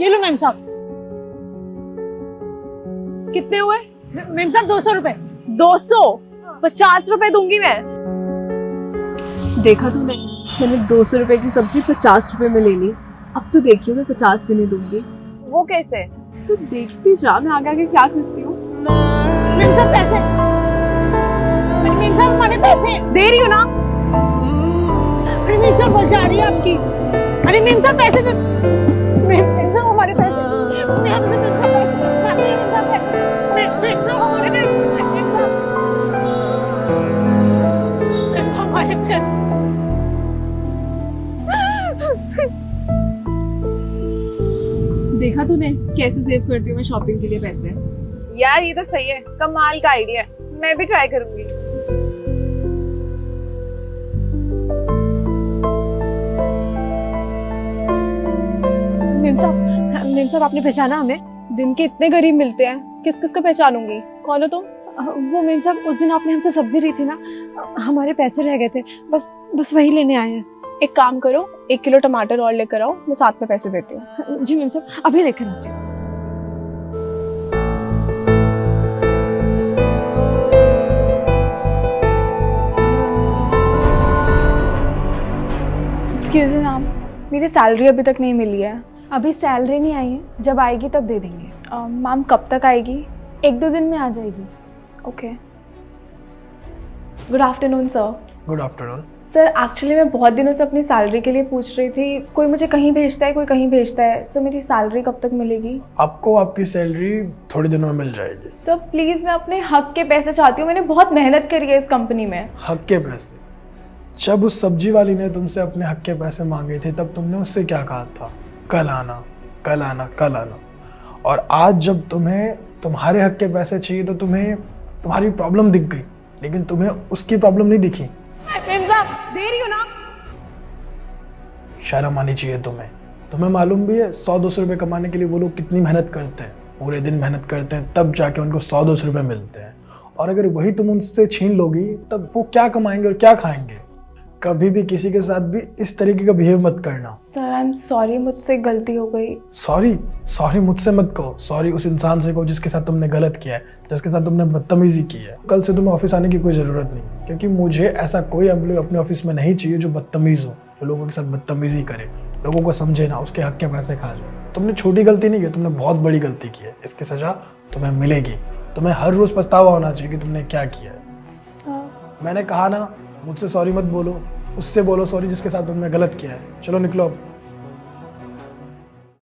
ये लो मैम साहब। कितने हुए? मैम साहब 200 रुपए। 200? 50 रुपए दूंगी मैं। देखा तूने, मैंने 200 रुपए की सब्जी 50 रुपए में ले ली। अब तो देखियो मैं 50 भी नहीं दूंगी। वो कैसे? तू देखती जा मैं आगे आगे क्या करती हूँ। मैम साहब पैसे। अरे मैम साहब हमारे पैसे। दे रही हूँ ना। अरे मैम साहब बस जा रही है आपकी। अरे मैम साहब पैसे दे। मैम साहब हमारे पैसे। मैम साहब पैसे। मैम साहब पैसे। मैम साहब हमारे पैसे। मैम साहब हमारे पैसे। देखा तूने कैसे सेव करती हूँ मैं शॉपिंग के लिए पैसे। यार ये तो सही है, कमाल का आइडिया है, मैं भी ट्राई करूंगी। मैम साहब आपने पहचाना हमें? दिन के इतने गरीब मिलते हैं, किस किस को पहचानूंगी? कौन हो तुम? वो मैम साहब उस दिन आपने हमसे सब्जी ली थी ना, हमारे पैसे रह गए थे, बस वही लेने आए हैं। एक काम करो, 1 किलो टमाटर और लेकर आओ, मैं साथ में पैसे देती हूँ। जी मैम साहब अभी लेकर आते हैं। एक्सक्यूज मी मैम, मेरी सैलरी अभी तक नहीं मिली है। अभी सैलरी नहीं आई है, जब आएगी तब दे देंगे। मैम कब तक आएगी? 1-2 दिन में आ जाएगी। Okay. Good afternoon sir. Good afternoon. Sir actually मैं बहुत दिनों से अपनी सैलरी के लिए पूछ रही थी, कोई मुझे कहीं भेजता है, कोई कहीं भेजता है। सर मेरी सैलरी कब तक मिलेगी? आपको आपकी सैलरी थोड़ी दिनों में मिल जाएगी। सर प्लीज़ मैं अपने हक के पैसे चाहती हूँ, मैंने बहुत मेहनत करी है इस कंपनी में। हक के पैसे? जब उस सब्जी वाली ने तुमसे अपने हक के पैसे मांगे थे तब तुमने उससे क्या कहा था? कल आना, कल आना, कल आना। और आज जब तुम्हें तुम्हारे हक के पैसे चाहिए तो तुम्हें तुम्हारी प्रॉब्लम दिख गई, लेकिन तुम्हें उसकी प्रॉब्लम नहीं दिखी। मैम साहब दे रही हो ना। शर्म आनी चाहिए तुम्हें। तुम्हें मालूम भी है 100-200 रुपये कमाने के लिए वो लोग कितनी मेहनत करते हैं, पूरे दिन मेहनत करते हैं, तब जाके उनको 100-200 रुपये मिलते हैं। और अगर वही तुम उनसे छीन लोगी तब वो क्या कमाएंगे और क्या खाएंगे? कभी भी किसी के साथ भी इस तरीके का बिहेव मत करना। सर आई एम सॉरी, मुझसे गलती हो गई। सॉरी मुझसे मत कहो, सॉरी उस इंसान से कहो जिसके साथ तुमने गलत किया है, जिसके साथ तुमने बदतमीजी की है। कल से तुम्हें ऑफिस आने की कोई ज़रूरत नहीं, क्योंकि मुझे ऐसा कोई एम्प्लॉय अपने ऑफिस में नहीं चाहिए जो बदतमीज़ हो, जो लोगों के साथ बदतमीजी करे, लोगों को समझे ना, उसके हक के पैसे खा जाए। तुमने छोटी गलती नहीं की, तुमने बहुत बड़ी गलती की है। इसकी सज़ा तुम्हें मिलेगी। तुम्हें हर रोज़ पछतावा होना चाहिए कि तुमने क्या किया है। मैंने कहा ना, मुझसे सॉरी मत बोलो, उससे बोलो सॉरी जिसके साथ तुमने गलत किया है। चलो निकलो अब।